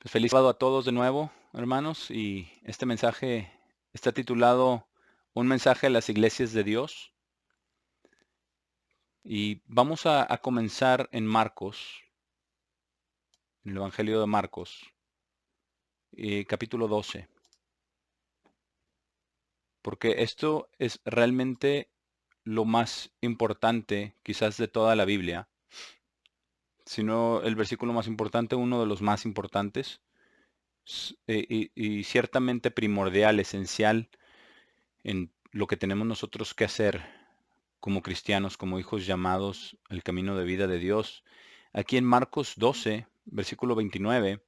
Pues feliz sábado a todos de nuevo, hermanos, y este mensaje está titulado Un mensaje a las iglesias de Dios. Y vamos a comenzar en Marcos, en el Evangelio de Marcos, capítulo 12, porque esto es realmente lo más importante quizás de toda la Biblia, sino el versículo más importante, uno de los más importantes, y ciertamente primordial, esencial en lo que tenemos nosotros que hacer como cristianos, como hijos llamados al camino de vida de Dios. Aquí en Marcos 12, versículo 29,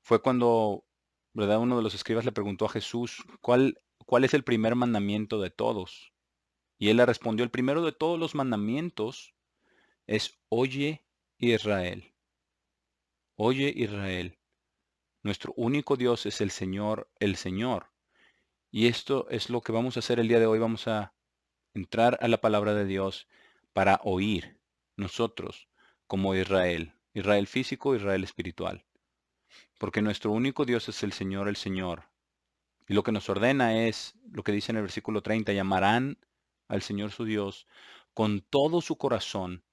fue cuando, ¿verdad? Uno de los escribas le preguntó a Jesús, ¿cuál es el primer mandamiento de todos? Y él le respondió, el primero de todos los mandamientos es, oye Israel, oye Israel, nuestro único Dios es el Señor, el Señor. Y esto es lo que vamos a hacer el día de hoy. Vamos a entrar a la palabra de Dios para oír nosotros como Israel, Israel físico, Israel espiritual, porque nuestro único Dios es el Señor, el Señor. Y lo que nos ordena es lo que dice en el versículo 30, llamarán al Señor su Dios con todo su corazón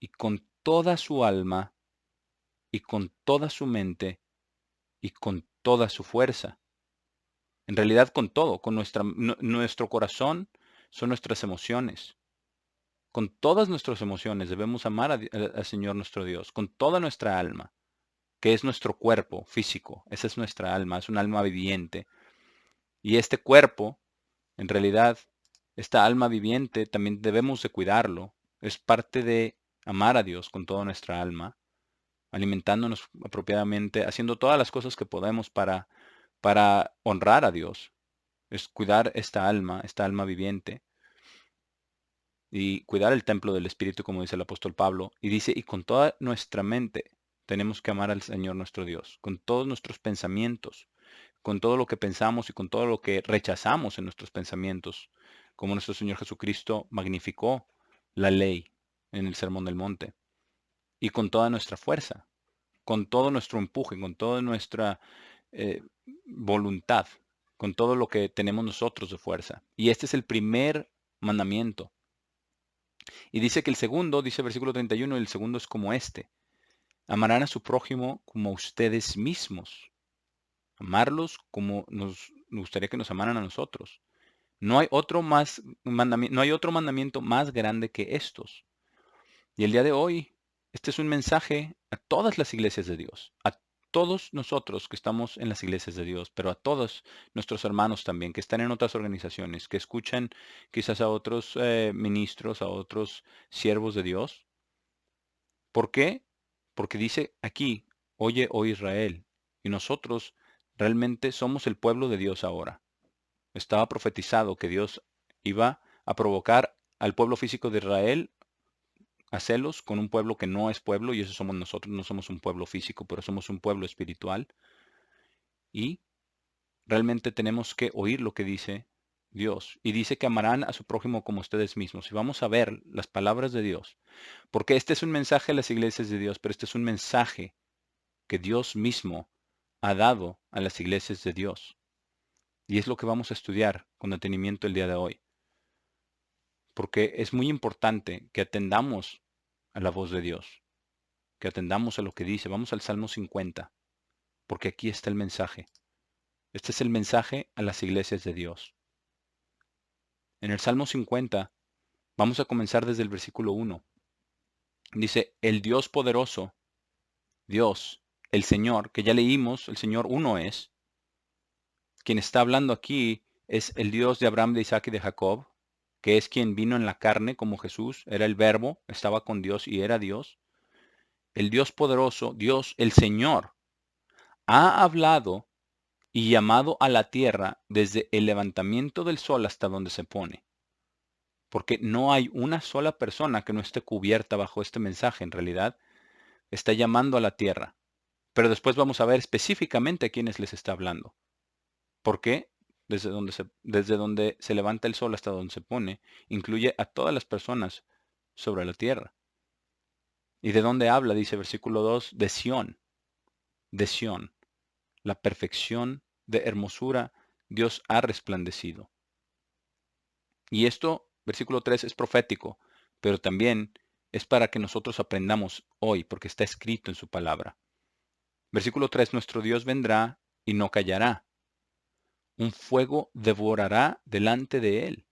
y con toda su alma y con toda su mente y con toda su fuerza. En realidad con todo, con nuestro corazón son nuestras emociones. Con todas nuestras emociones debemos amar al Señor nuestro Dios, con toda nuestra alma, que es nuestro cuerpo físico. Esa es nuestra alma, es un alma viviente. Y este cuerpo, en realidad, esta alma viviente también debemos de cuidarlo. Es parte de amar a Dios con toda nuestra alma, alimentándonos apropiadamente, haciendo todas las cosas que podemos para honrar a Dios. Es cuidar esta alma viviente y cuidar el templo del Espíritu, como dice el apóstol Pablo. Y dice, y con toda nuestra mente tenemos que amar al Señor nuestro Dios, con todos nuestros pensamientos, con todo lo que pensamos y con todo lo que rechazamos en nuestros pensamientos, como nuestro Señor Jesucristo magnificó la ley en el Sermón del Monte, y con toda nuestra fuerza, con todo nuestro empuje, con toda nuestra eh, voluntad, con todo lo que tenemos nosotros de fuerza. Y este es el primer mandamiento. Y dice que el segundo, dice versículo 31, el segundo es como este. Amarán a su prójimo como a ustedes mismos. Amarlos como nos gustaría que nos amaran a nosotros. No hay otro no hay otro mandamiento más grande que estos. Y el día de hoy, este es un mensaje a todas las iglesias de Dios, a todos nosotros que estamos en las iglesias de Dios, pero a todos nuestros hermanos también que están en otras organizaciones, que escuchan quizás a otros ministros, a otros siervos de Dios. ¿Por qué? Porque dice aquí, oye, oh Israel, y nosotros realmente somos el pueblo de Dios ahora. Estaba profetizado que Dios iba a provocar al pueblo físico de Israel a celos con un pueblo que no es pueblo, y eso somos nosotros. No somos un pueblo físico, pero somos un pueblo espiritual. Y realmente tenemos que oír lo que dice Dios. Y dice que amarán a su prójimo como ustedes mismos. Y vamos a ver las palabras de Dios. Porque este es un mensaje a las iglesias de Dios, pero este es un mensaje que Dios mismo ha dado a las iglesias de Dios. Y es lo que vamos a estudiar con detenimiento el día de hoy. Porque es muy importante que atendamos a la voz de Dios, que atendamos a lo que dice. Vamos al Salmo 50, porque aquí está el mensaje. Este es el mensaje a las iglesias de Dios. En el Salmo 50, vamos a comenzar desde el versículo 1. Dice, el Dios poderoso, Dios, el Señor, que ya leímos, el Señor uno es. Quien está hablando aquí es el Dios de Abraham, de Isaac y de Jacob, que es quien vino en la carne como Jesús, era el Verbo, estaba con Dios y era Dios. El Dios poderoso, Dios, el Señor, ha hablado y llamado a la tierra desde el levantamiento del sol hasta donde se pone. Porque no hay una sola persona que no esté cubierta bajo este mensaje. En realidad, está llamando a la tierra. Pero después vamos a ver específicamente a quiénes les está hablando. ¿Por qué? Desde donde se levanta el sol hasta donde se pone, incluye a todas las personas sobre la tierra. ¿Y de dónde habla? Dice versículo 2, de Sión. de Sión, la perfección de hermosura, Dios ha resplandecido. Y esto, versículo 3, es profético, pero también es para que nosotros aprendamos hoy, porque está escrito en su palabra. Versículo 3, nuestro Dios vendrá y no callará. Un fuego devorará delante de él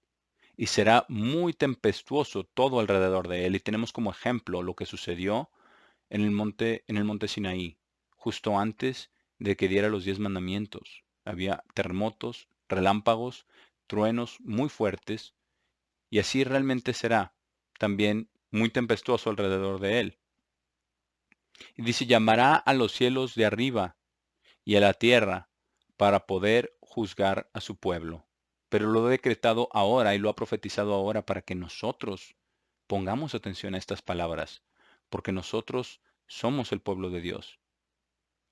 y será muy tempestuoso todo alrededor de él. Y tenemos como ejemplo lo que sucedió en el monte Sinaí, justo antes de que diera los 10 mandamientos. Había terremotos, relámpagos, truenos muy fuertes, y así realmente será también muy tempestuoso alrededor de él. Y dice, llamará a los cielos de arriba y a la tierra para poder juzgar a su pueblo. Pero lo ha decretado ahora y lo ha profetizado ahora para que nosotros pongamos atención a estas palabras, porque nosotros somos el pueblo de Dios.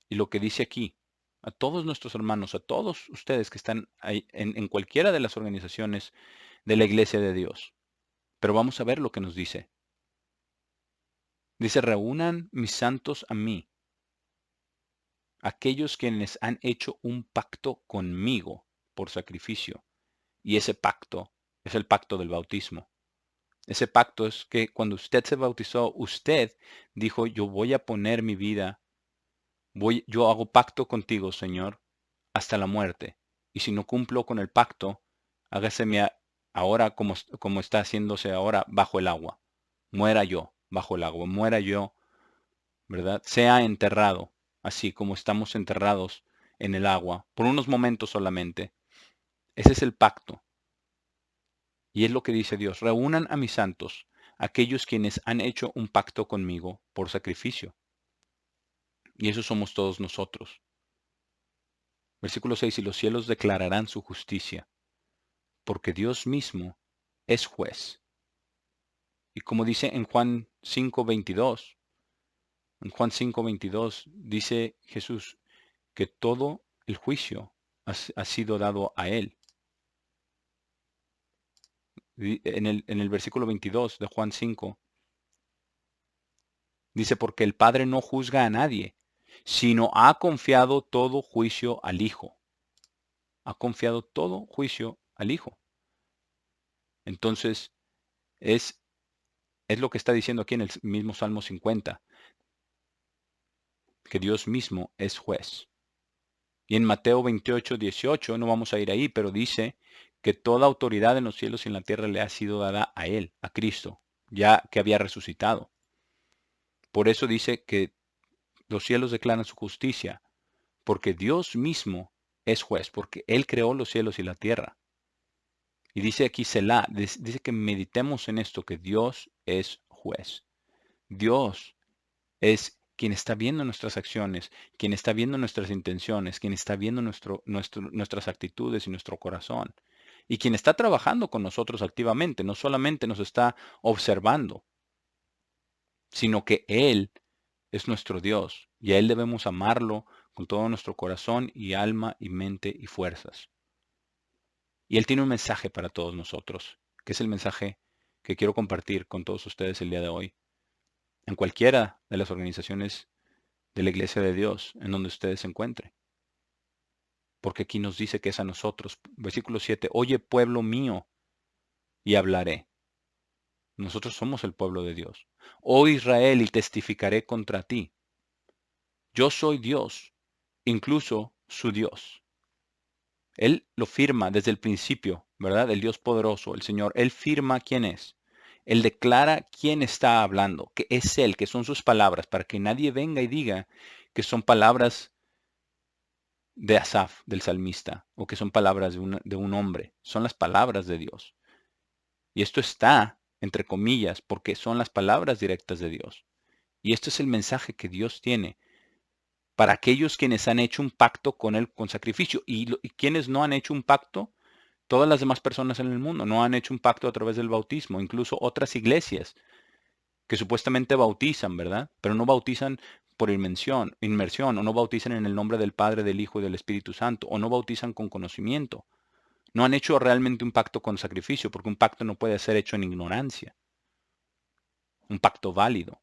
Y lo que dice aquí, a todos nuestros hermanos, a todos ustedes que están ahí en cualquiera de las organizaciones de la iglesia de Dios. Pero vamos a ver lo que nos dice. Dice, reúnan mis santos a mí, aquellos quienes han hecho un pacto conmigo por sacrificio. Y ese pacto es el pacto del bautismo. Ese pacto es que cuando usted se bautizó, usted dijo, yo voy a poner mi vida, yo hago pacto contigo, Señor, hasta la muerte. Y si no cumplo con el pacto, hágaseme ahora como está haciéndose ahora bajo el agua. Muera yo bajo el agua, muera yo, ¿verdad? Sea enterrado, así como estamos enterrados en el agua, por unos momentos solamente. Ese es el pacto. Y es lo que dice Dios, reúnan a mis santos, aquellos quienes han hecho un pacto conmigo por sacrificio. Y eso somos todos nosotros. Versículo 6, y los cielos declararán su justicia, porque Dios mismo es juez. Y como dice en Juan 5:22, en Juan 5:22 dice Jesús que todo el juicio ha sido dado a Él. En el versículo 22 de Juan 5, dice, porque el Padre no juzga a nadie, sino ha confiado todo juicio al Hijo. Ha confiado todo juicio al Hijo. Entonces, es, es lo que está diciendo aquí en el mismo Salmo 50, que Dios mismo es juez. Y en Mateo 28:18, no vamos a ir ahí, pero dice que toda autoridad en los cielos y en la tierra le ha sido dada a Él, a Cristo, ya que había resucitado. Por eso dice que los cielos declaran su justicia, porque Dios mismo es juez, porque Él creó los cielos y la tierra. Y dice aquí Selah, dice que meditemos en esto, que Dios es juez. Dios es quien está viendo nuestras acciones, quien está viendo nuestras intenciones, quien está viendo nuestras actitudes y nuestro corazón. Y quien está trabajando con nosotros activamente, no solamente nos está observando, sino que Él es nuestro Dios y a Él debemos amarlo con todo nuestro corazón y alma y mente y fuerzas. Y Él tiene un mensaje para todos nosotros, que es el mensaje que quiero compartir con todos ustedes el día de hoy. En cualquiera de las organizaciones de la Iglesia de Dios en donde ustedes se encuentren. Porque aquí nos dice que es a nosotros. Versículo 7, oye pueblo mío, y hablaré. Nosotros somos el pueblo de Dios. Oh Israel, y testificaré contra ti. Yo soy Dios, incluso su Dios. Él lo firma desde el principio, ¿verdad? El Dios poderoso, el Señor. Él firma quién es. Él declara quién está hablando, que es Él, que son sus palabras, para que nadie venga y diga que son palabras de Asaf, del salmista, o que son palabras de un hombre. Son las palabras de Dios. Y esto está, entre comillas, porque son las palabras directas de Dios. Y este es el mensaje que Dios tiene para aquellos quienes han hecho un pacto con Él con sacrificio. Y quienes no han hecho un pacto, todas las demás personas en el mundo no han hecho un pacto a través del bautismo, incluso otras iglesias que supuestamente bautizan, ¿verdad? Pero no bautizan por inmersión, o no bautizan en el nombre del Padre, del Hijo y del Espíritu Santo, o no bautizan con conocimiento. No han hecho realmente un pacto con sacrificio, porque un pacto no puede ser hecho en ignorancia. Un pacto válido.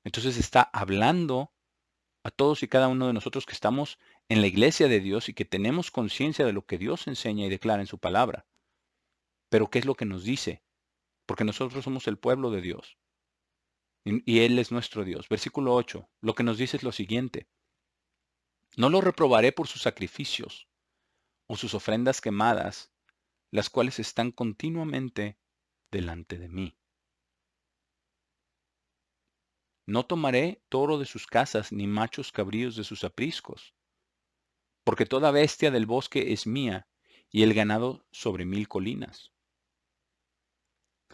Entonces está hablando a todos y cada uno de nosotros que estamos en la iglesia de Dios y que tenemos conciencia de lo que Dios enseña y declara en su palabra. Pero ¿qué es lo que nos dice? Porque nosotros somos el pueblo de Dios y Él es nuestro Dios. Versículo 8, lo que nos dice es lo siguiente: no lo reprobaré por sus sacrificios o sus ofrendas quemadas, las cuales están continuamente delante de mí. No tomaré toro de sus casas, ni machos cabríos de sus apriscos, porque toda bestia del bosque es mía, y el ganado sobre 1000 colinas.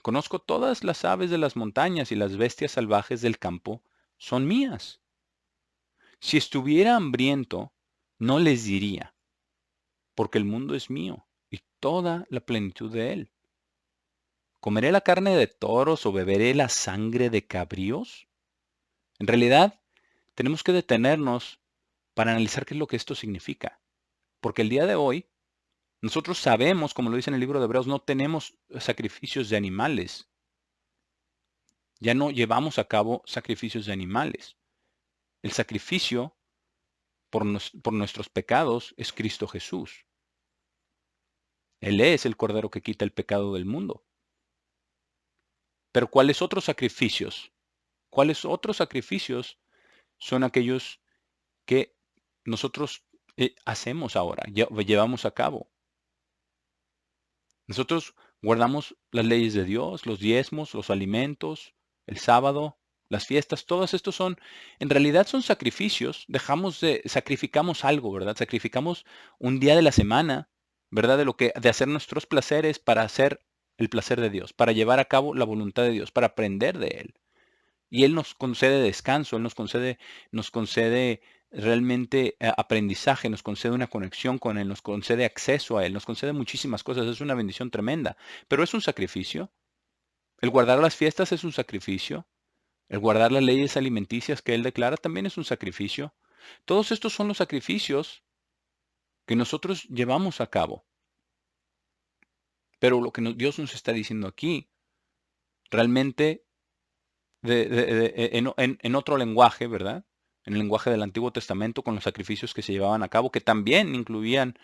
Conozco todas las aves de las montañas, y las bestias salvajes del campo son mías. Si estuviera hambriento, no les diría, porque el mundo es mío, y toda la plenitud de él. ¿Comeré la carne de toros o beberé la sangre de cabríos? En realidad, tenemos que detenernos para analizar qué es lo que esto significa. Porque el día de hoy, nosotros sabemos, como lo dice en el libro de Hebreos, no tenemos sacrificios de animales. Ya no llevamos a cabo sacrificios de animales. El sacrificio por nuestros pecados es Cristo Jesús. Él es el Cordero que quita el pecado del mundo. Pero ¿cuáles otros sacrificios? ¿Cuáles otros sacrificios son aquellos que nosotros hacemos ahora, llevamos a cabo? Nosotros guardamos las leyes de Dios, los diezmos, los alimentos, el sábado, las fiestas, todos estos son, en realidad son sacrificios. Sacrificamos algo, ¿verdad? Sacrificamos un día de la semana, ¿verdad? De hacer nuestros placeres para hacer el placer de Dios, para llevar a cabo la voluntad de Dios, para aprender de Él. Y Él nos concede descanso, Él nos concede realmente aprendizaje, nos concede una conexión con Él, nos concede acceso a Él, nos concede muchísimas cosas. Es una bendición tremenda, pero es un sacrificio. El guardar las fiestas es un sacrificio. El guardar las leyes alimenticias que Él declara también es un sacrificio. Todos estos son los sacrificios que nosotros llevamos a cabo. Pero lo que Dios nos está diciendo aquí, realmente en otro lenguaje, ¿verdad? En el lenguaje del Antiguo Testamento, con los sacrificios que se llevaban a cabo, que también incluían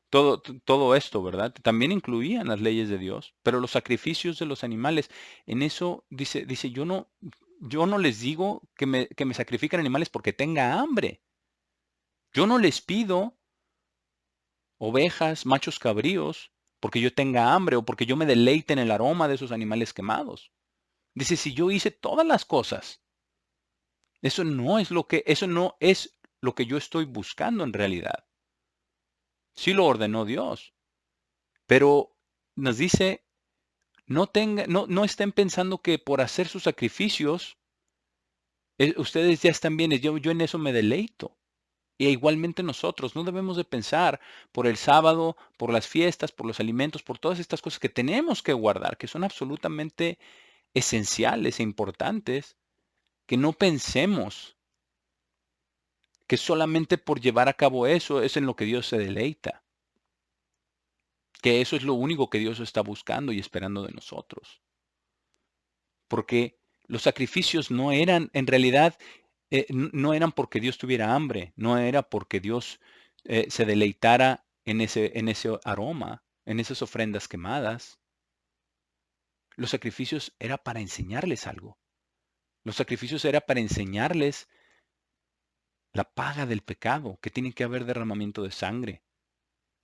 todo esto, ¿verdad? También incluían las leyes de Dios, pero los sacrificios de los animales, en eso dice, yo no les digo que me sacrifiquen animales porque tenga hambre. Yo no les pido ovejas, machos cabríos, porque yo tenga hambre o porque yo me deleite en el aroma de esos animales quemados. Dice, si yo hice todas las cosas, eso no es lo que yo estoy buscando en realidad. Sí lo ordenó Dios, pero nos dice, no estén pensando que por hacer sus sacrificios, ustedes ya están bien, yo en eso me deleito. E igualmente nosotros no debemos de pensar por el sábado, por las fiestas, por los alimentos, por todas estas cosas que tenemos que guardar, que son absolutamente esenciales e importantes, que no pensemos que solamente por llevar a cabo eso es en lo que Dios se deleita, que eso es lo único que Dios está buscando y esperando de nosotros. Porque los sacrificios no eran, en realidad, no eran porque Dios tuviera hambre, no era porque Dios se deleitara en ese aroma, en esas ofrendas quemadas. Los sacrificios era para enseñarles algo. Los sacrificios era para enseñarles la paga del pecado, que tiene que haber derramamiento de sangre.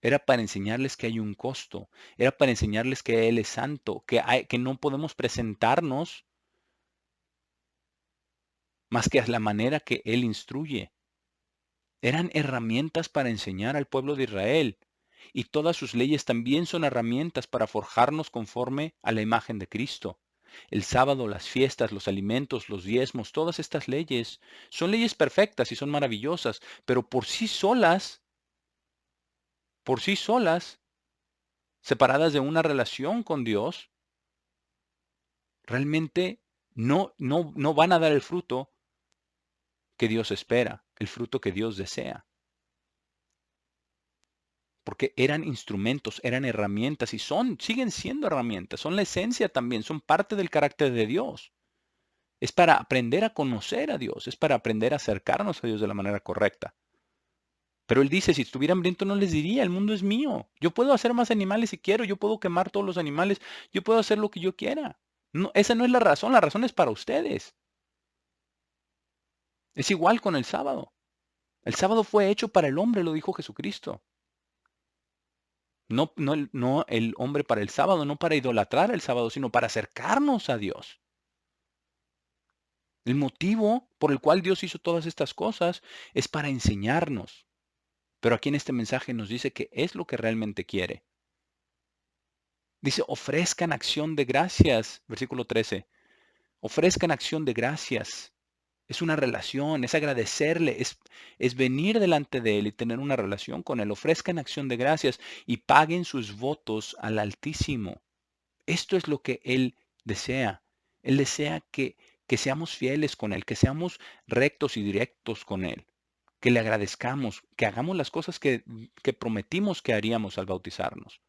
Era para enseñarles que hay un costo. Era para enseñarles que Él es santo, que no podemos presentarnos más que a la manera que Él instruye. Eran herramientas para enseñar al pueblo de Israel. Y todas sus leyes también son herramientas para forjarnos conforme a la imagen de Cristo. El sábado, las fiestas, los alimentos, los diezmos, todas estas leyes son leyes perfectas y son maravillosas, pero por sí solas, separadas de una relación con Dios, realmente no van a dar el fruto que Dios espera, el fruto que Dios desea. Porque eran instrumentos, eran herramientas y siguen siendo herramientas, son la esencia también, son parte del carácter de Dios. Es para aprender a conocer a Dios, es para aprender a acercarnos a Dios de la manera correcta. Pero Él dice, si estuviera hambriento no les diría, el mundo es mío. Yo puedo hacer más animales si quiero, yo puedo quemar todos los animales, yo puedo hacer lo que yo quiera. No, esa no es la razón es para ustedes. Es igual con el sábado. El sábado fue hecho para el hombre, lo dijo Jesucristo. No el hombre para el sábado, no para idolatrar el sábado, sino para acercarnos a Dios. El motivo por el cual Dios hizo todas estas cosas es para enseñarnos. Pero aquí en este mensaje nos dice que es lo que realmente quiere. Dice, ofrezcan acción de gracias, versículo 13. Ofrezcan acción de gracias. Es una relación, es agradecerle, es venir delante de Él y tener una relación con Él. Ofrezcan acción de gracias y paguen sus votos al Altísimo. Esto es lo que Él desea. Él desea que seamos fieles con Él, que seamos rectos y directos con Él, que le agradezcamos, que hagamos las cosas que prometimos que haríamos al bautizarnos.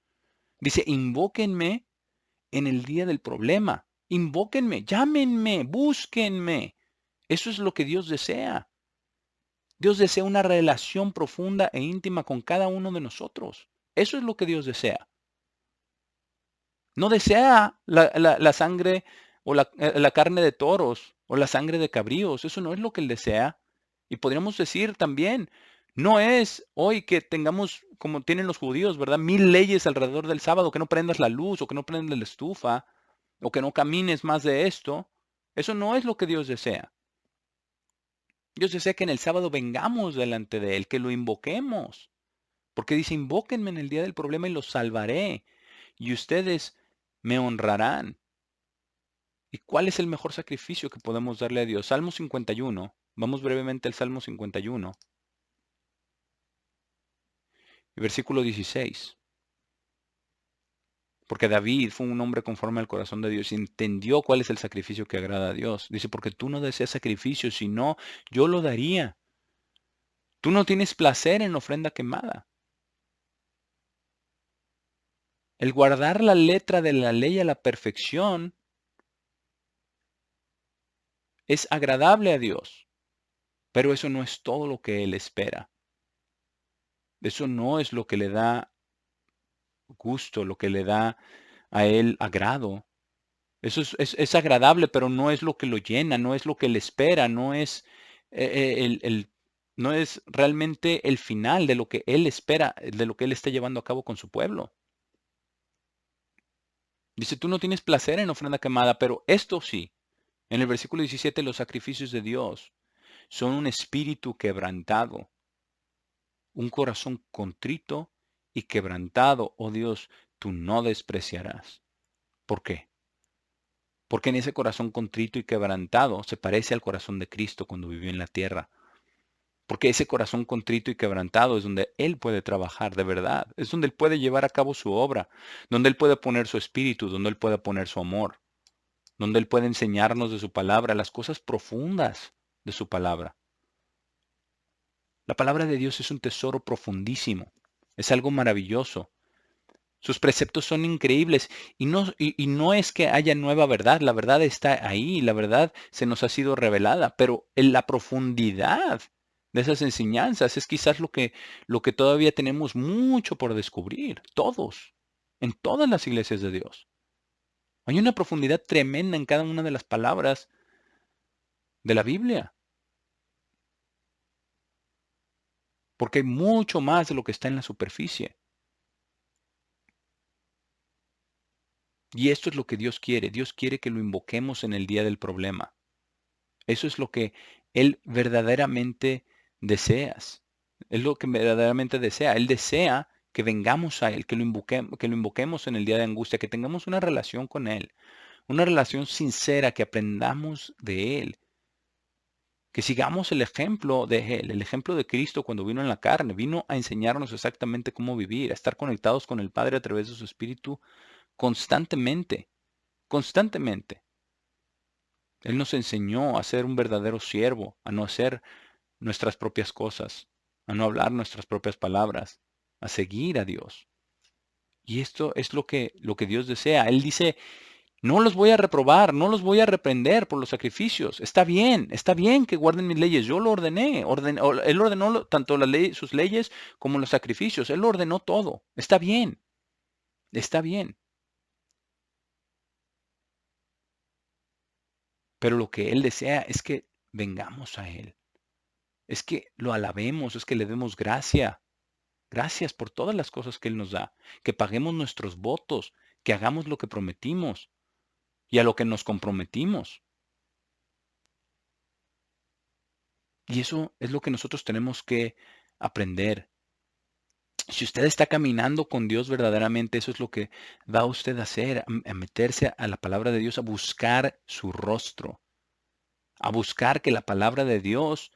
Dice, invóquenme en el día del problema. Invóquenme, llámenme, búsquenme. Eso es lo que Dios desea. Dios desea una relación profunda e íntima con cada uno de nosotros. Eso es lo que Dios desea. No desea la sangre o la carne de toros o la sangre de cabríos. Eso no es lo que Él desea. Y podríamos decir también, no es hoy que tengamos, como tienen los judíos, ¿verdad? 1000 leyes alrededor del sábado, que no prendas la luz o que no prendas la estufa o que no camines más de esto. Eso no es lo que Dios desea. Dios desea que en el sábado vengamos delante de Él, que lo invoquemos. Porque dice, invóquenme en el día del problema y los salvaré. Y ustedes me honrarán. ¿Y cuál es el mejor sacrificio que podemos darle a Dios? Salmo 51. Vamos brevemente al Salmo 51. Y versículo 16. Porque David fue un hombre conforme al corazón de Dios y entendió cuál es el sacrificio que agrada a Dios. Dice, porque tú no deseas sacrificio, sino yo lo daría. Tú no tienes placer en la ofrenda quemada. El guardar la letra de la ley a la perfección es agradable a Dios, pero eso no es todo lo que Él espera. Eso no es lo que le da gusto, lo que le da a Él agrado. Eso es agradable, pero no es lo que lo llena, no es lo que Él espera, no es, no es realmente el final de lo que Él espera, de lo que Él está llevando a cabo con su pueblo. Dice, tú no tienes placer en ofrenda quemada, pero esto sí. En el versículo 17, los sacrificios de Dios son un espíritu quebrantado, un corazón contrito y quebrantado. Oh Dios, tú no despreciarás. ¿Por qué? Porque en ese corazón contrito y quebrantado se parece al corazón de Cristo cuando vivió en la tierra. Porque ese corazón contrito y quebrantado es donde Él puede trabajar de verdad. Es donde Él puede llevar a cabo su obra, donde Él puede poner su espíritu, donde Él puede poner su amor, donde Él puede enseñarnos de su palabra, las cosas profundas de su palabra. La palabra de Dios es un tesoro profundísimo, es algo maravilloso. Sus preceptos son increíbles y no es que haya nueva verdad, la verdad está ahí, la verdad se nos ha sido revelada, pero en la profundidad de esas enseñanzas es quizás lo que todavía tenemos mucho por descubrir, todos, en todas las iglesias de Dios. Hay una profundidad tremenda en cada una de las palabras de la Biblia, porque hay mucho más de lo que está en la superficie. Y esto es lo que Dios quiere. Dios quiere que lo invoquemos en el día del problema. Eso es lo que Él verdaderamente deseas. Es lo que verdaderamente desea. Él desea que vengamos a Él, que lo invoquemos en el día de angustia, que tengamos una relación con Él, una relación sincera, que aprendamos de Él, que sigamos el ejemplo de Él, el ejemplo de Cristo cuando vino en la carne, vino a enseñarnos exactamente cómo vivir, a estar conectados con el Padre a través de su Espíritu constantemente, constantemente. Él nos enseñó a ser un verdadero siervo, a no hacer nuestras propias cosas, a no hablar nuestras propias palabras, a seguir a Dios. Y esto es lo que Dios desea. Él dice, No los voy a reprobar, no los voy a reprender por los sacrificios. Está bien que guarden mis leyes. Yo lo ordené. Él ordenó tanto sus leyes como los sacrificios. Él lo ordenó todo. Está bien, está bien. Pero lo que Él desea es que vengamos a Él. Es que lo alabemos, es que le demos gracia. Gracias por todas las cosas que Él nos da. Que paguemos nuestros votos, que hagamos lo que prometimos y a lo que nos comprometimos. Y eso es lo que nosotros tenemos que aprender. Si usted está caminando con Dios verdaderamente, eso es lo que va usted a hacer, a meterse a la palabra de Dios, a buscar su rostro, a buscar que la palabra de Dios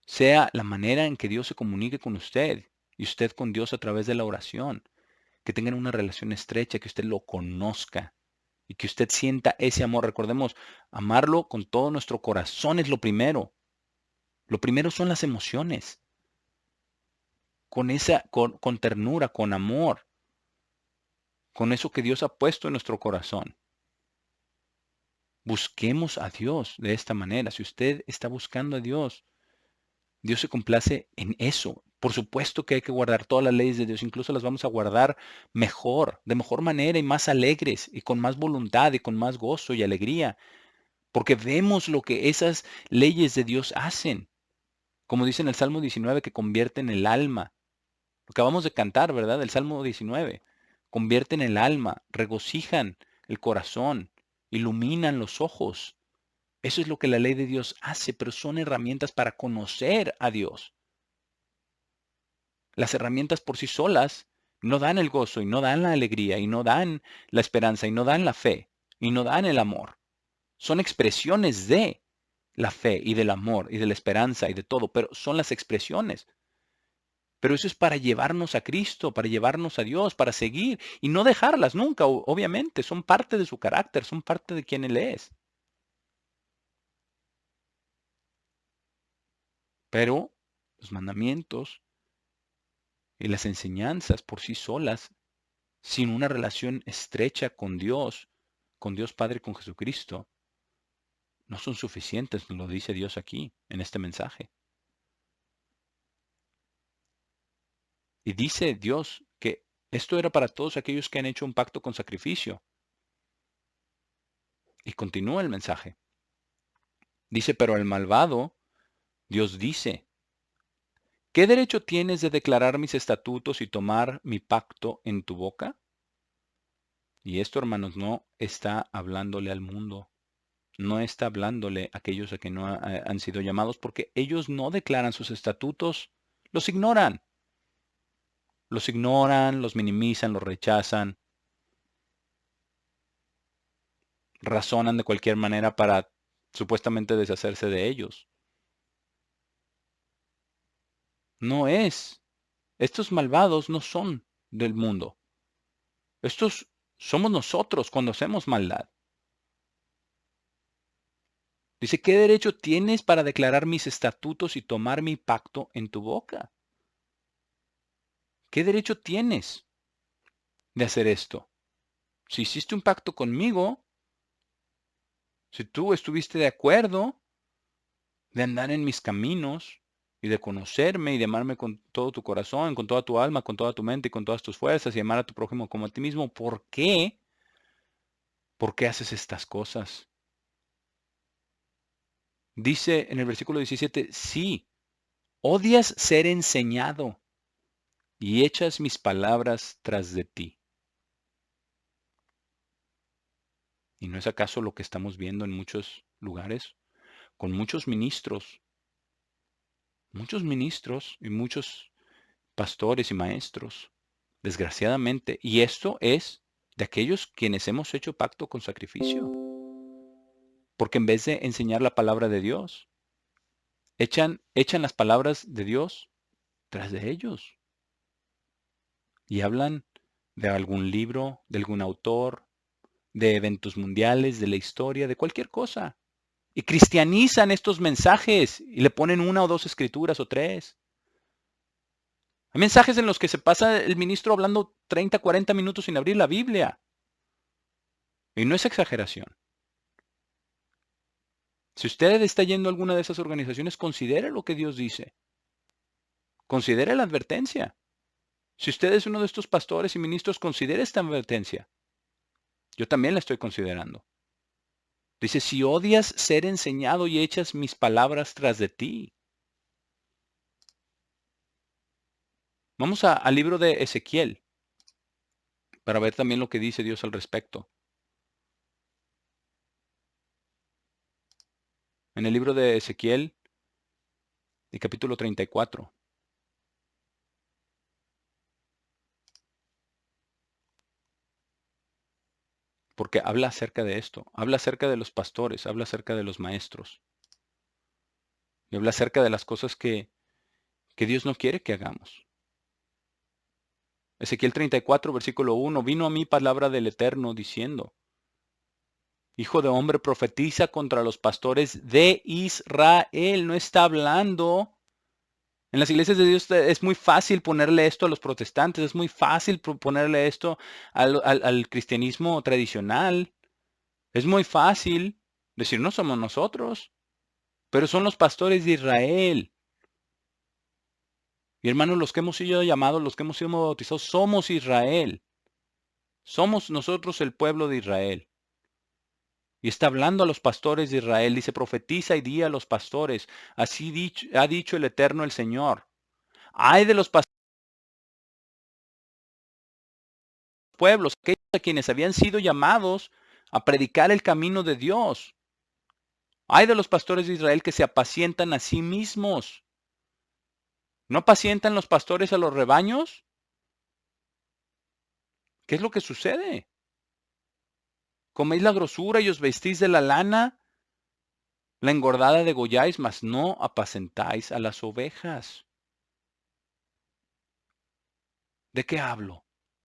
sea la manera en que Dios se comunique con usted y usted con Dios a través de la oración, que tengan una relación estrecha, que usted lo conozca y que usted sienta ese amor. Recordemos, amarlo con todo nuestro corazón es lo primero. Lo primero son las emociones, con ternura, con amor, con eso que Dios ha puesto en nuestro corazón. Busquemos a Dios de esta manera. Si usted está buscando a Dios, Dios se complace en eso. Por supuesto que hay que guardar todas las leyes de Dios, incluso las vamos a guardar mejor, de mejor manera y más alegres y con más voluntad y con más gozo y alegría, porque vemos lo que esas leyes de Dios hacen. Como dice en el Salmo 19, que convierten el alma. Lo acabamos de cantar, ¿verdad? El Salmo 19. Convierten el alma, regocijan el corazón, iluminan los ojos. Eso es lo que la ley de Dios hace, pero son herramientas para conocer a Dios. Las herramientas por sí solas no dan el gozo y no dan la alegría y no dan la esperanza y no dan la fe y no dan el amor. Son expresiones de la fe y del amor y de la esperanza y de todo, pero son las expresiones. Pero eso es para llevarnos a Cristo, para llevarnos a Dios, para seguir y no dejarlas nunca, obviamente. Son parte de su carácter, son parte de quien Él es. Pero los mandamientos y las enseñanzas por sí solas, sin una relación estrecha con Dios Padre, con Jesucristo, no son suficientes, nos lo dice Dios aquí, en este mensaje. Y dice Dios que esto era para todos aquellos que han hecho un pacto con sacrificio. Y continúa el mensaje. Dice, pero al malvado, Dios dice, ¿qué derecho tienes de declarar mis estatutos y tomar mi pacto en tu boca? Y esto, hermanos, no está hablándole al mundo. No está hablándole a aquellos a que no han sido llamados, porque ellos no declaran sus estatutos, los ignoran. Los ignoran, los minimizan, los rechazan, razonan de cualquier manera para supuestamente deshacerse de ellos. No es. Estos malvados no son del mundo. Estos somos nosotros cuando hacemos maldad. Dice, ¿qué derecho tienes para declarar mis estatutos y tomar mi pacto en tu boca? ¿Qué derecho tienes de hacer esto? Si hiciste un pacto conmigo, si tú estuviste de acuerdo de andar en mis caminos y de conocerme y de amarme con todo tu corazón, con toda tu alma, con toda tu mente y con todas tus fuerzas y amar a tu prójimo como a ti mismo, ¿por qué? ¿Por qué haces estas cosas? Dice en el versículo 17, sí, odias ser enseñado y echas mis palabras tras de ti. ¿Y no es acaso lo que estamos viendo en muchos lugares? Con muchos ministros y muchos pastores y maestros, desgraciadamente. Y esto es de aquellos quienes hemos hecho pacto con sacrificio. Porque en vez de enseñar la palabra de Dios, echan las palabras de Dios tras de ellos. Y hablan de algún libro, de algún autor, de eventos mundiales, de la historia, de cualquier cosa. Y cristianizan estos mensajes y le ponen una o dos escrituras o tres. Hay mensajes en los que se pasa el ministro hablando 30, 40 minutos sin abrir la Biblia. Y no es exageración. Si usted está yendo a alguna de esas organizaciones, considere lo que Dios dice. Considere la advertencia. Si usted es uno de estos pastores y ministros, considere esta advertencia. Yo también la estoy considerando. Dice, si odias ser enseñado y echas mis palabras tras de ti. Vamos al libro de Ezequiel para ver también lo que dice Dios al respecto. En el libro de Ezequiel, el capítulo 34. Porque habla acerca de esto, habla acerca de los pastores, habla acerca de los maestros, y habla acerca de las cosas que Dios no quiere que hagamos. Ezequiel 34, versículo 1, vino a mí palabra del Eterno diciendo, Hijo de hombre, profetiza contra los pastores de Israel. No está hablando. En las iglesias de Dios es muy fácil ponerle esto a los protestantes, es muy fácil ponerle esto al cristianismo tradicional. Es muy fácil decir, no somos nosotros, pero son los pastores de Israel. Y hermanos, los que hemos sido llamados, los que hemos sido bautizados, somos Israel. Somos nosotros el pueblo de Israel. Y está hablando a los pastores de Israel. Dice, profetiza y di a los pastores. Así ha dicho el Eterno el Señor. Ay de los pueblos, aquellos a quienes habían sido llamados a predicar el camino de Dios. Ay de los pastores de Israel que se apacientan a sí mismos. ¿No apacientan los pastores a los rebaños? ¿Qué es lo que sucede? ¿Coméis la grosura y os vestís de la lana? La engordada degolláis, mas no apacentáis a las ovejas. ¿De qué hablo?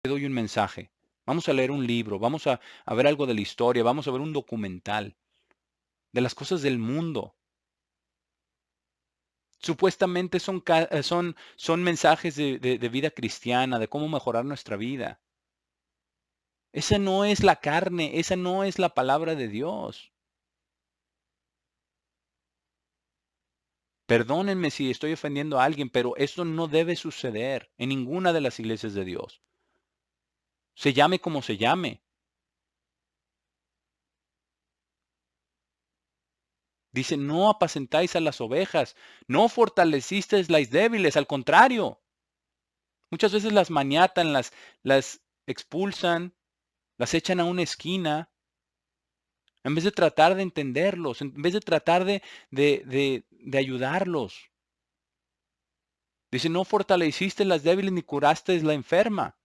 Te doy un mensaje. Vamos a leer un libro, vamos a ver algo de la historia, vamos a ver un documental de las cosas del mundo. Supuestamente son mensajes de vida cristiana, de cómo mejorar nuestra vida. Esa no es la carne, esa no es la palabra de Dios. Perdónenme si estoy ofendiendo a alguien, pero esto no debe suceder en ninguna de las iglesias de Dios. Se llame como se llame. Dice, no apacentáis a las ovejas, no fortalecisteis las débiles, al contrario. Muchas veces las maniatan, las expulsan, las echan a una esquina, en vez de tratar de entenderlos, en vez de tratar de ayudarlos. Dice, no fortalecisteis las débiles ni curasteis la enferma.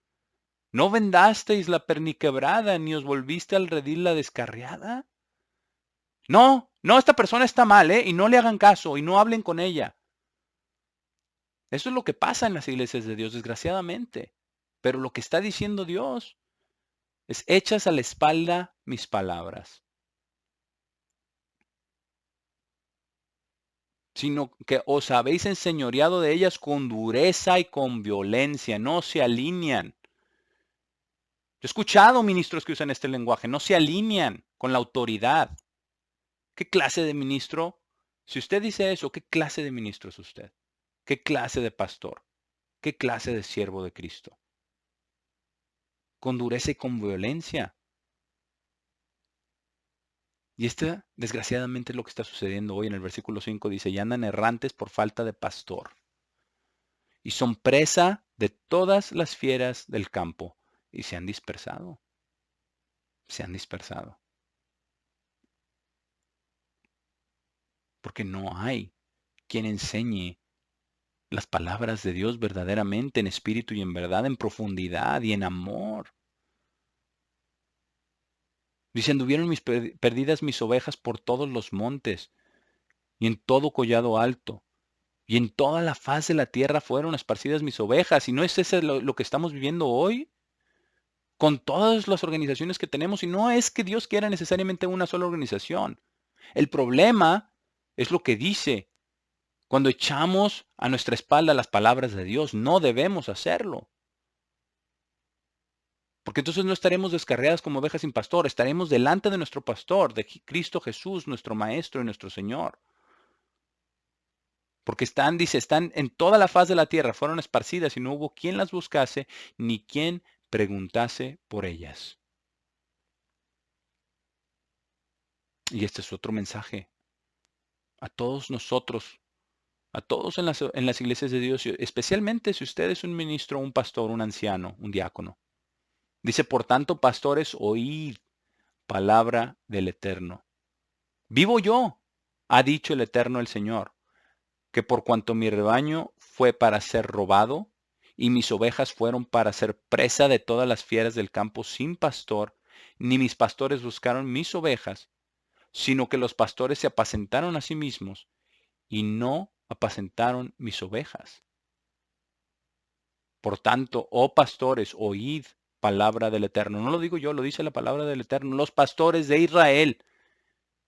¿No vendasteis la perniquebrada ni os volviste al redil la descarriada? No, no, esta persona está mal, ¿eh? Y no le hagan caso y no hablen con ella. Eso es lo que pasa en las iglesias de Dios, desgraciadamente. Pero lo que está diciendo Dios es, echas a la espalda mis palabras, sino que os habéis enseñoreado de ellas con dureza y con violencia, no se alinean. Yo he escuchado ministros que usan este lenguaje, no se alinean con la autoridad. ¿Qué clase de ministro? Si usted dice eso, ¿qué clase de ministro es usted? ¿Qué clase de pastor? ¿Qué clase de siervo de Cristo? Con dureza y con violencia. Y desgraciadamente, es lo que está sucediendo hoy en el versículo 5. Dice, y andan errantes por falta de pastor. Y son presa de todas las fieras del campo. Y se han dispersado. Se han dispersado. Porque no hay quien enseñe las palabras de Dios verdaderamente, en espíritu y en verdad, en profundidad y en amor. Dice, anduvieron perdidas mis ovejas por todos los montes y en todo collado alto. Y en toda la faz de la tierra fueron esparcidas mis ovejas. ¿Y no es eso lo que estamos viviendo hoy? Con todas las organizaciones que tenemos. Y no es que Dios quiera necesariamente una sola organización. El problema es lo que dice. Cuando echamos a nuestra espalda las palabras de Dios, no debemos hacerlo. Porque entonces no estaremos descarriadas como ovejas sin pastor, estaremos delante de nuestro pastor, de Cristo Jesús, nuestro Maestro y nuestro Señor. Porque están en toda la faz de la tierra, fueron esparcidas y no hubo quien las buscase, ni quien preguntase por ellas. Y este es otro mensaje a todos nosotros, a todos en las iglesias de Dios, especialmente si usted es un ministro, un pastor, un anciano, un diácono. Dice, por tanto, pastores, oíd palabra del Eterno. Vivo yo, ha dicho el Eterno el Señor, que por cuanto mi rebaño fue para ser robado, y mis ovejas fueron para ser presa de todas las fieras del campo sin pastor, ni mis pastores buscaron mis ovejas, sino que los pastores se apacentaron a sí mismos, y no apacentaron mis ovejas. Por tanto, oh pastores, oíd palabra del Eterno. No lo digo yo, lo dice la palabra del Eterno. Los pastores de Israel.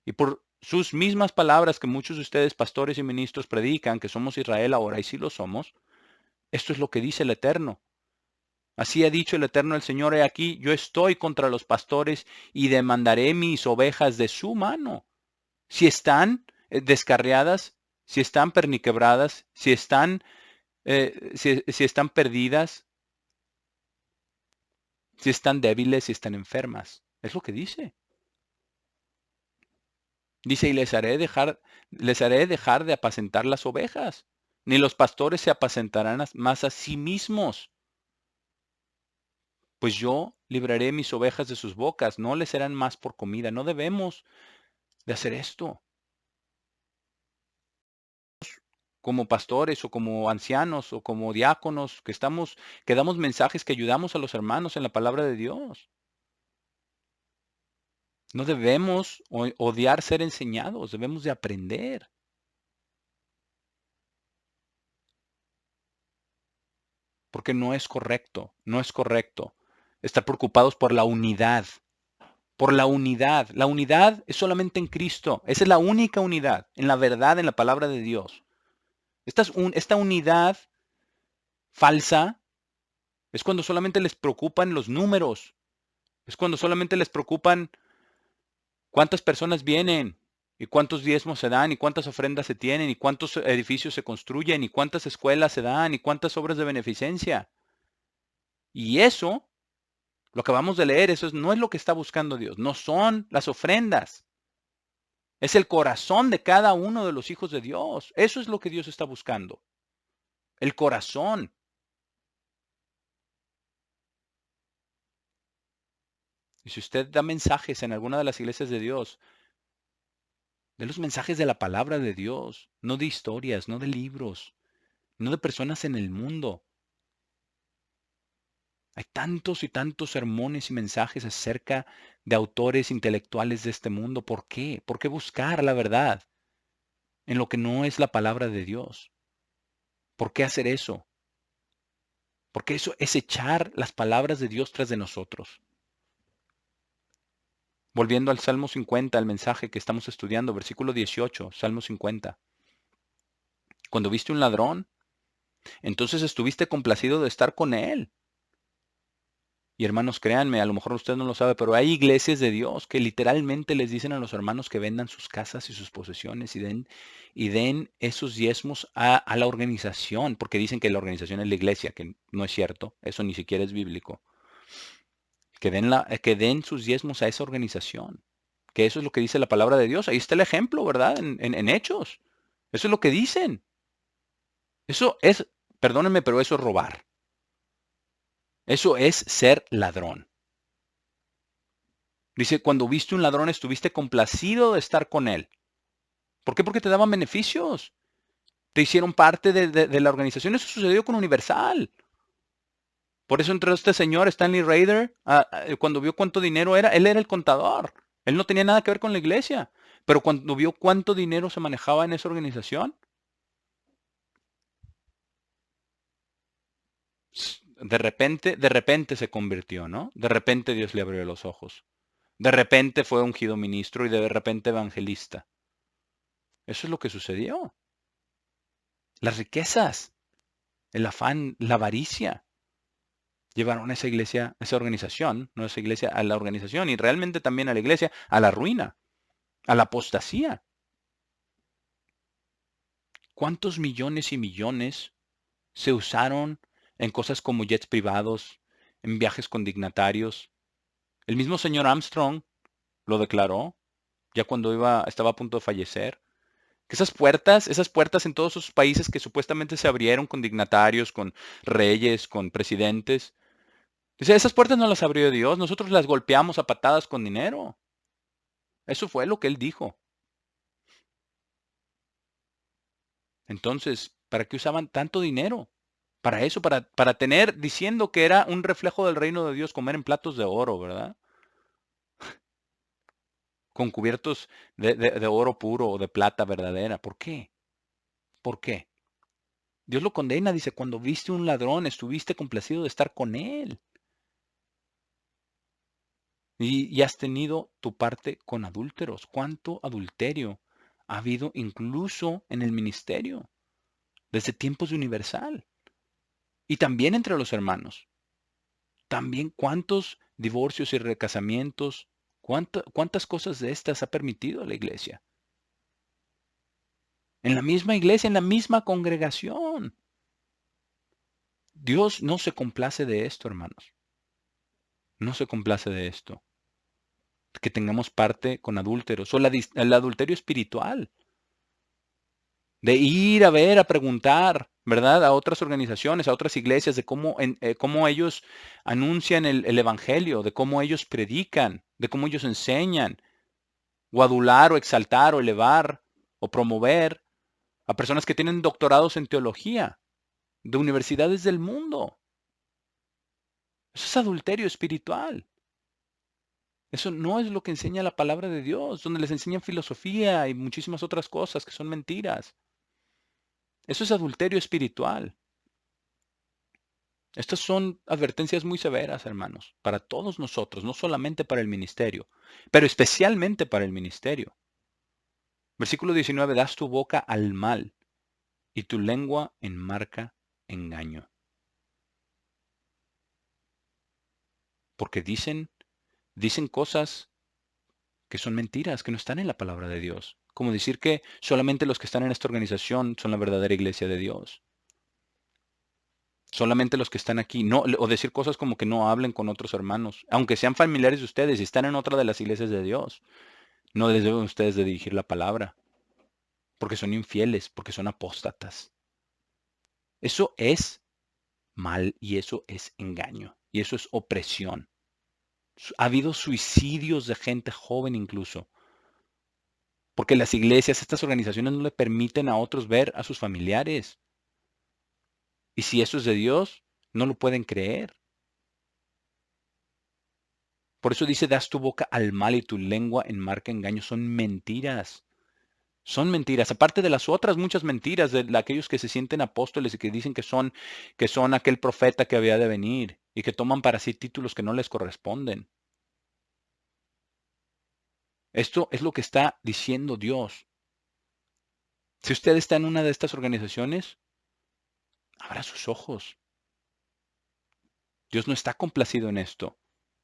Y por sus mismas palabras que muchos de ustedes, pastores y ministros, predican, que somos Israel ahora, y sí lo somos, esto es lo que dice el Eterno. Así ha dicho el Eterno el Señor, he aquí, yo estoy contra los pastores y demandaré mis ovejas de su mano. Si están descarriadas, si están perniquebradas, si están perdidas, si están débiles, si están enfermas. Es lo que dice. Dice, y les haré dejar de apacentar las ovejas, ni los pastores se apacentarán más a sí mismos. Pues yo libraré mis ovejas de sus bocas, no les serán más por comida. No debemos de hacer esto. Como pastores o como ancianos o como diáconos, que damos mensajes, que ayudamos a los hermanos en la palabra de Dios. No debemos odiar ser enseñados, debemos de aprender. Porque no es correcto, no es correcto estar preocupados por la unidad. Por la unidad. La unidad es solamente en Cristo. Esa es la única unidad, en la verdad, en la palabra de Dios. Esta unidad falsa es cuando solamente les preocupan los números. Es cuando solamente les preocupan cuántas personas vienen y cuántos diezmos se dan y cuántas ofrendas se tienen y cuántos edificios se construyen y cuántas escuelas se dan y cuántas obras de beneficencia. Y eso, lo que vamos de leer, no es lo que está buscando Dios. No son las ofrendas. Es el corazón de cada uno de los hijos de Dios. Eso es lo que Dios está buscando. El corazón. Y si usted da mensajes en alguna de las iglesias de Dios, de los mensajes de la palabra de Dios, no de historias, no de libros, no de personas en el mundo. Hay tantos y tantos sermones y mensajes acerca de autores intelectuales de este mundo. ¿Por qué? ¿Por qué buscar la verdad en lo que no es la palabra de Dios? ¿Por qué hacer eso? Porque eso es echar las palabras de Dios tras de nosotros. Volviendo al Salmo 50, el mensaje que estamos estudiando, versículo 18, Salmo 50. Cuando viste un ladrón, entonces estuviste complacido de estar con él. Y hermanos, créanme, a lo mejor usted no lo sabe, pero hay iglesias de Dios que literalmente les dicen a los hermanos que vendan sus casas y sus posesiones y den esos diezmos a la organización, porque dicen que la organización es la iglesia, que no es cierto, eso ni siquiera es bíblico. Que den sus diezmos a esa organización, que eso es lo que dice la palabra de Dios. Ahí está el ejemplo, ¿verdad? En Hechos. Eso es lo que dicen. Eso es, perdónenme, pero eso es robar. Eso es ser ladrón. Dice, cuando viste un ladrón estuviste complacido de estar con él. ¿Por qué? Porque te daban beneficios. Te hicieron parte de la organización. Eso sucedió con Universal. Por eso entró este señor, Stanley Raider, cuando vio cuánto dinero era, él era el contador. Él no tenía nada que ver con la iglesia. Pero cuando vio cuánto dinero se manejaba en esa organización, de repente se convirtió, ¿no? De repente Dios le abrió los ojos. De repente fue ungido ministro y de repente evangelista. Eso es lo que sucedió. Las riquezas, el afán, la avaricia. Llevaron a esa iglesia, a esa organización, no a esa iglesia, a la organización y realmente también a la iglesia, a la ruina, a la apostasía. ¿Cuántos millones y millones se usaron en cosas como jets privados, en viajes con dignatarios? El mismo señor Armstrong lo declaró ya cuando estaba a punto de fallecer. Que esas puertas en todos esos países que supuestamente se abrieron con dignatarios, con reyes, con presidentes. Dice, esas puertas no las abrió Dios, nosotros las golpeamos a patadas con dinero. Eso fue lo que él dijo. Entonces, ¿para qué usaban tanto dinero? Para eso, para tener, diciendo que era un reflejo del reino de Dios, comer en platos de oro, ¿verdad? Con cubiertos de oro puro o de plata verdadera. ¿Por qué? ¿Por qué? Dios lo condena, dice, cuando viste un ladrón, estuviste complacido de estar con él. Y has tenido tu parte con adúlteros. ¿Cuánto adulterio ha habido incluso en el ministerio desde tiempos de Universal? Y también entre los hermanos. También cuántos divorcios y recasamientos, cuántas cosas de estas ha permitido la iglesia. En la misma iglesia, en la misma congregación. Dios no se complace de esto, hermanos. No se complace de esto. Que tengamos parte con adúlteros. O el adulterio espiritual. De ir a ver, a preguntar, ¿verdad? A otras organizaciones, a otras iglesias, de cómo ellos anuncian el evangelio, de cómo ellos predican, de cómo ellos enseñan, o adular, o exaltar, o elevar, o promover a personas que tienen doctorados en teología, de universidades del mundo. Eso es adulterio espiritual. Eso no es lo que enseña la palabra de Dios, donde les enseñan filosofía y muchísimas otras cosas que son mentiras. Eso es adulterio espiritual. Estas son advertencias muy severas, hermanos, para todos nosotros, no solamente para el ministerio, pero especialmente para el ministerio. Versículo 19, das tu boca al mal y tu lengua enmarca engaño. Porque dicen cosas que son mentiras, que no están en la palabra de Dios. Como decir que solamente los que están en esta organización son la verdadera iglesia de Dios. Solamente los que están aquí, no, o decir cosas como que no hablen con otros hermanos, aunque sean familiares de ustedes y están en otra de las iglesias de Dios. No les deben ustedes de dirigir la palabra, porque son infieles, porque son apóstatas. Eso es mal y eso es engaño y eso es opresión. Ha habido suicidios de gente joven incluso, porque las iglesias, estas organizaciones no le permiten a otros ver a sus familiares. Y si eso es de Dios, no lo pueden creer. Por eso dice, das tu boca al mal y tu lengua enmarca engaño. Son mentiras. Son mentiras, aparte de las otras muchas mentiras de aquellos que se sienten apóstoles y que dicen que son aquel profeta que había de venir y que toman para sí títulos que no les corresponden. Esto es lo que está diciendo Dios. Si usted está en una de estas organizaciones, abra sus ojos. Dios no está complacido en esto.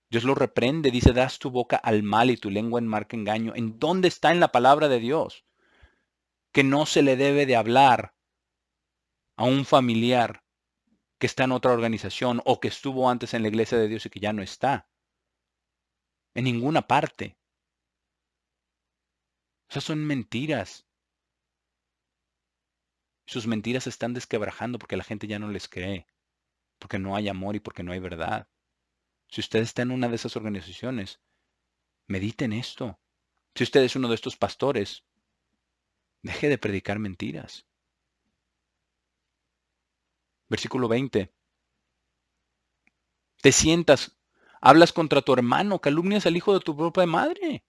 Dios lo reprende, dice, das tu boca al mal y tu lengua enmarca engaño. ¿En dónde está en la palabra de Dios que no se le debe de hablar a un familiar que está en otra organización o que estuvo antes en la iglesia de Dios y que ya no está? En ninguna parte. Esas son mentiras. Sus mentiras se están desquebrajando porque la gente ya no les cree, porque no hay amor y porque no hay verdad. Si usted está en una de esas organizaciones, medite en esto. Si usted es uno de estos pastores, deje de predicar mentiras. Versículo 20. Te sientas, hablas contra tu hermano, calumnias al hijo de tu propia madre.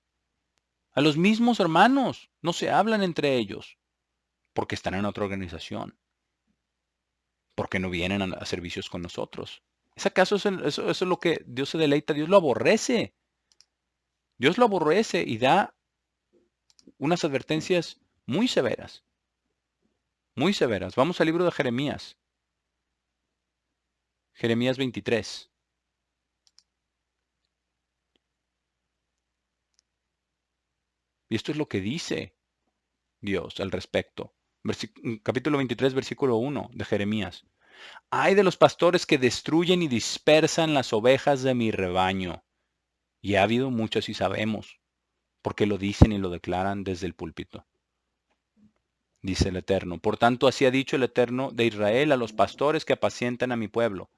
A los mismos hermanos no se hablan entre ellos porque están en otra organización, porque no vienen a servicios con nosotros. ¿Es acaso eso es lo que Dios se deleita? Dios lo aborrece. Dios lo aborrece y da unas advertencias muy severas, muy severas. Vamos al libro de Jeremías. Jeremías 23. Y esto es lo que dice Dios al respecto. Capítulo 23, versículo 1 de Jeremías. Ay de los pastores que destruyen y dispersan las ovejas de mi rebaño. Y ha habido muchos y sabemos, porque lo dicen y lo declaran desde el púlpito. Dice el Eterno. Por tanto, así ha dicho el Eterno de Israel a los pastores que apacientan a mi pueblo.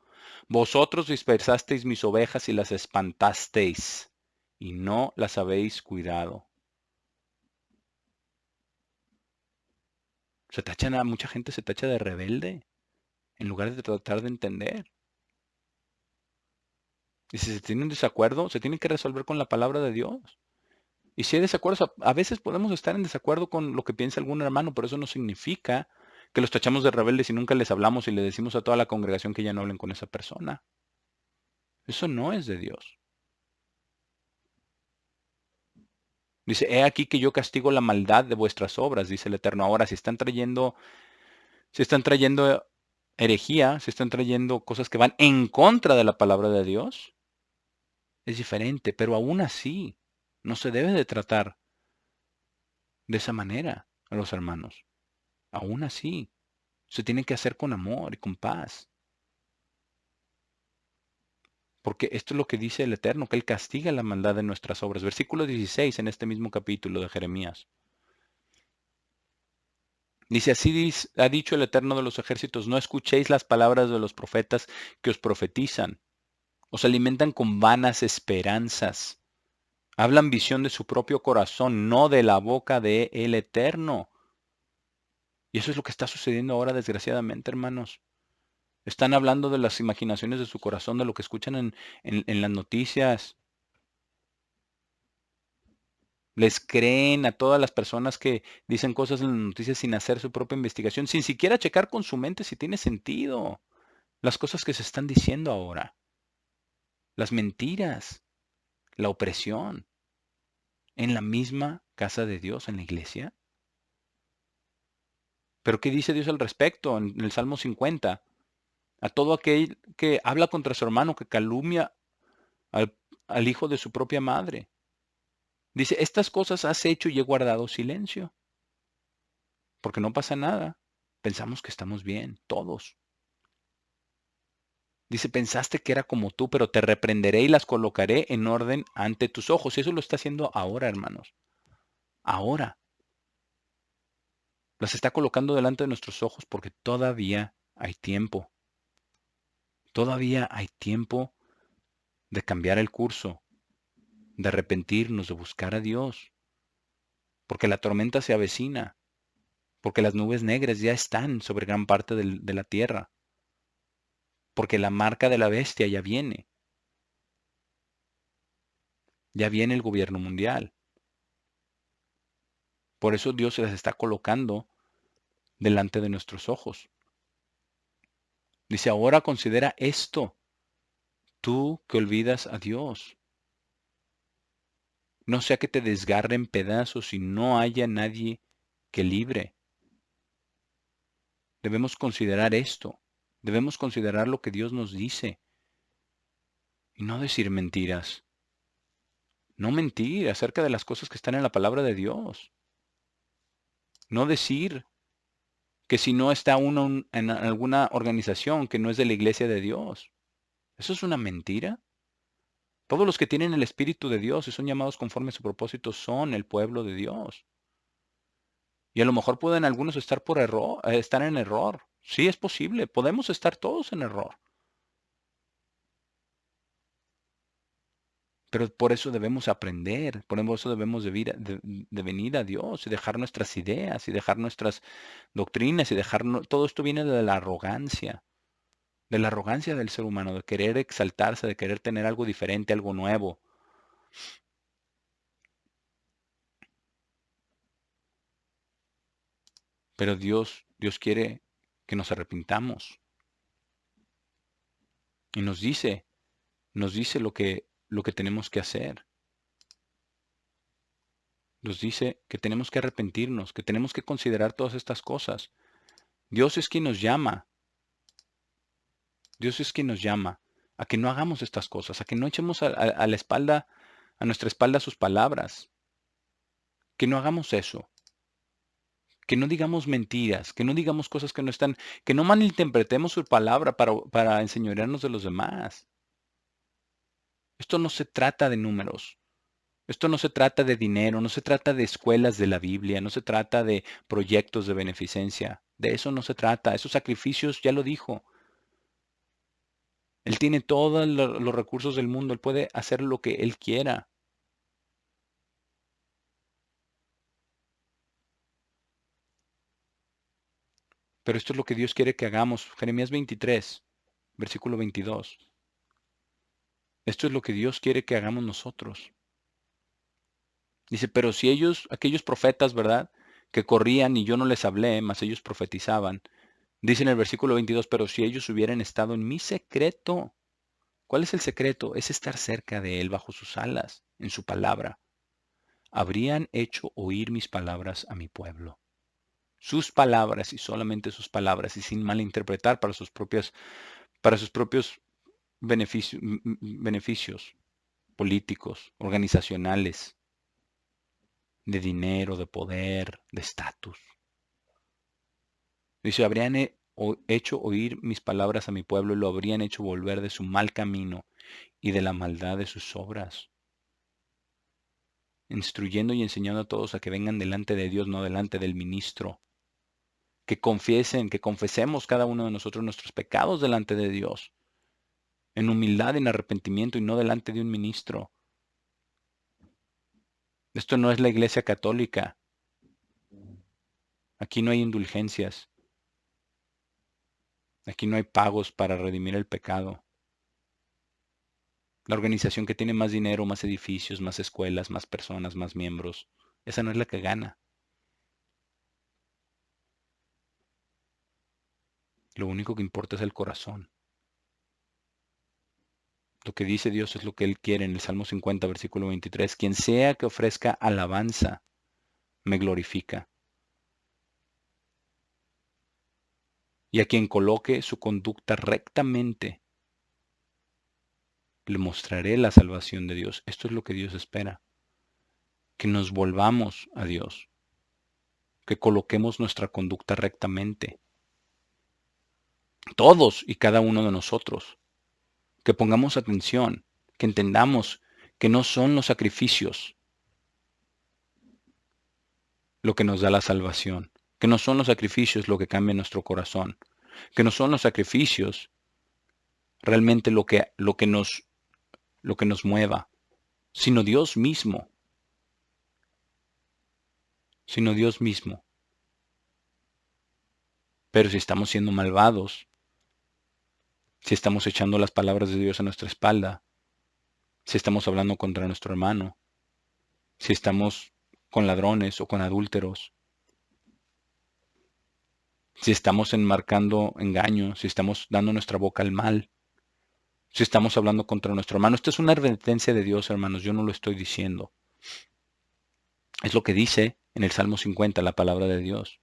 Vosotros dispersasteis mis ovejas y las espantasteis, y no las habéis cuidado. Mucha gente se tacha de rebelde, en lugar de tratar de entender. Y si se tiene un desacuerdo, se tiene que resolver con la palabra de Dios. Y si hay desacuerdos, a veces podemos estar en desacuerdo con lo que piensa algún hermano, pero eso no significa que los tachamos de rebeldes y nunca les hablamos y le decimos a toda la congregación que ya no hablen con esa persona. Eso no es de Dios. Dice, he aquí que yo castigo la maldad de vuestras obras, dice el Eterno. Ahora, si están trayendo herejía, si están trayendo cosas que van en contra de la palabra de Dios, es diferente, pero aún así no se debe de tratar de esa manera a los hermanos. Aún así, se tiene que hacer con amor y con paz. Porque esto es lo que dice el Eterno, que Él castiga la maldad de nuestras obras. Versículo 16 en este mismo capítulo de Jeremías. Dice, así ha dicho el Eterno de los ejércitos, no escuchéis las palabras de los profetas que os profetizan. Os alimentan con vanas esperanzas. Hablan visión de su propio corazón, no de la boca de el Eterno. Y eso es lo que está sucediendo ahora, desgraciadamente, hermanos. Están hablando de las imaginaciones de su corazón, de lo que escuchan en las noticias. Les creen a todas las personas que dicen cosas en las noticias sin hacer su propia investigación, sin siquiera checar con su mente si tiene sentido las cosas que se están diciendo ahora. Las mentiras, la opresión en la misma casa de Dios, en la iglesia. Pero ¿qué dice Dios al respecto en el Salmo 50? A todo aquel que habla contra su hermano, que calumnia al, al hijo de su propia madre. Dice, estas cosas has hecho y he guardado silencio. Porque no pasa nada. Pensamos que estamos bien, todos. Dice, pensaste que era como tú, pero te reprenderé y las colocaré en orden ante tus ojos. Y eso lo está haciendo ahora, hermanos. Ahora. Las está colocando delante de nuestros ojos porque todavía hay tiempo. Todavía hay tiempo de cambiar el curso, de arrepentirnos, de buscar a Dios. Porque la tormenta se avecina. Porque las nubes negras ya están sobre gran parte de la tierra. Porque la marca de la bestia ya viene. Ya viene el gobierno mundial. Por eso Dios se las está colocando delante de nuestros ojos. Dice, ahora considera esto, tú que olvidas a Dios. No sea que te desgarren pedazos y no haya nadie que libre. Debemos considerar esto. Debemos considerar lo que Dios nos dice. Y no decir mentiras. No mentir acerca de las cosas que están en la palabra de Dios. No decir que si no está uno en alguna organización que no es de la iglesia de Dios. ¿Eso es una mentira? Todos los que tienen el Espíritu de Dios y son llamados conforme a su propósito son el pueblo de Dios. Y a lo mejor pueden algunos estar por error, estar en error. Sí, es posible. Podemos estar todos en error. Pero por eso debemos aprender, por eso debemos de venir a Dios y dejar nuestras ideas y dejar nuestras doctrinas y dejar... Todo esto viene de la arrogancia del ser humano, de querer exaltarse, de querer tener algo diferente, algo nuevo. Pero Dios quiere que nos arrepintamos y nos dice lo que tenemos que hacer. Nos dice que tenemos que arrepentirnos, que tenemos que considerar todas estas cosas. Dios es quien nos llama. Dios es quien nos llama a que no hagamos estas cosas, a que no echemos a la espalda, a nuestra espalda sus palabras, que no hagamos eso, que no digamos mentiras, que no digamos cosas que no están, que no malinterpretemos su palabra para enseñorearnos de los demás. Esto no se trata de números. Esto no se trata de dinero, no se trata de escuelas de la Biblia, no se trata de proyectos de beneficencia. De eso no se trata. Esos sacrificios, ya lo dijo. Él tiene todos los recursos del mundo. Él puede hacer lo que Él quiera. Pero esto es lo que Dios quiere que hagamos. Jeremías 23, versículo 22. Esto es lo que Dios quiere que hagamos nosotros. Dice, pero si ellos, aquellos profetas, ¿verdad? Que corrían y yo no les hablé, mas ellos profetizaban. Dice en el versículo 22, pero si ellos hubieran estado en mi secreto. ¿Cuál es el secreto? Es estar cerca de Él bajo sus alas, en su palabra. Habrían hecho oír mis palabras a mi pueblo. Sus palabras y solamente sus palabras y sin malinterpretar para sus propios beneficios políticos, organizacionales, de dinero, de poder, de estatus. Dice, habrían hecho oír mis palabras a mi pueblo y lo habrían hecho volver de su mal camino y de la maldad de sus obras, instruyendo y enseñando a todos a que vengan delante de Dios, no delante del ministro. Que confiesen, que confesemos cada uno de nosotros nuestros pecados delante de Dios, en humildad, en arrepentimiento y no delante de un ministro. Esto no es la Iglesia Católica. Aquí no hay indulgencias. Aquí no hay pagos para redimir el pecado. La organización que tiene más dinero, más edificios, más escuelas, más personas, más miembros, esa no es la que gana. Lo único que importa es el corazón. Lo que dice Dios es lo que Él quiere en el Salmo 50, versículo 23. Quien sea que ofrezca alabanza, me glorifica. Y a quien coloque su conducta rectamente, le mostraré la salvación de Dios. Esto es lo que Dios espera. Que nos volvamos a Dios. Que coloquemos nuestra conducta rectamente. Todos y cada uno de nosotros. Que pongamos atención. Que entendamos que no son los sacrificios lo que nos da la salvación. Que no son los sacrificios lo que cambia nuestro corazón. Que no son los sacrificios realmente lo que nos mueva, sino Dios mismo. Sino Dios mismo. Pero si estamos siendo malvados, si estamos echando las palabras de Dios a nuestra espalda, si estamos hablando contra nuestro hermano, si estamos con ladrones o con adúlteros, si estamos enmarcando engaño, si estamos dando nuestra boca al mal, si estamos hablando contra nuestro hermano. Esto es una advertencia de Dios, hermanos, yo no lo estoy diciendo. Es lo que dice en el Salmo 50, la palabra de Dios.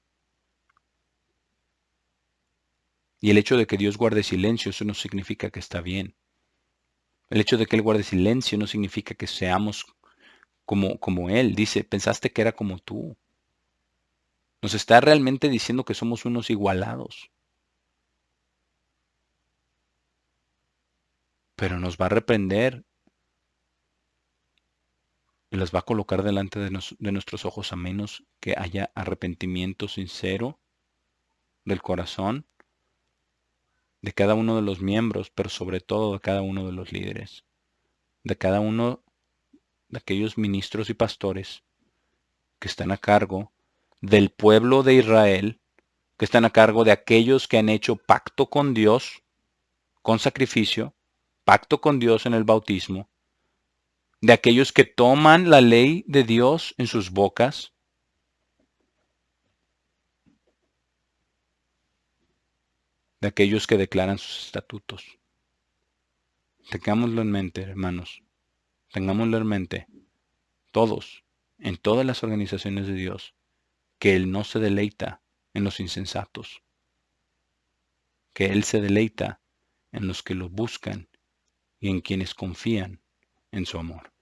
Y el hecho de que Dios guarde silencio, eso no significa que está bien. El hecho de que Él guarde silencio no significa que seamos como Él. Dice, pensaste que era como tú. Nos está realmente diciendo que somos unos igualados. Pero nos va a reprender y las va a colocar delante de nuestros ojos a menos que haya arrepentimiento sincero del corazón de cada uno de los miembros, pero sobre todo de cada uno de los líderes, de cada uno de aquellos ministros y pastores que están a cargo del pueblo de Israel, que están a cargo de aquellos que han hecho pacto con Dios, con sacrificio, pacto con Dios en el bautismo, de aquellos que toman la ley de Dios en sus bocas, de aquellos que declaran sus estatutos. Tengámoslo en mente, hermanos, tengámoslo en mente, todos, en todas las organizaciones de Dios, que Él no se deleita en los insensatos, que Él se deleita en los que lo buscan y en quienes confían en su amor.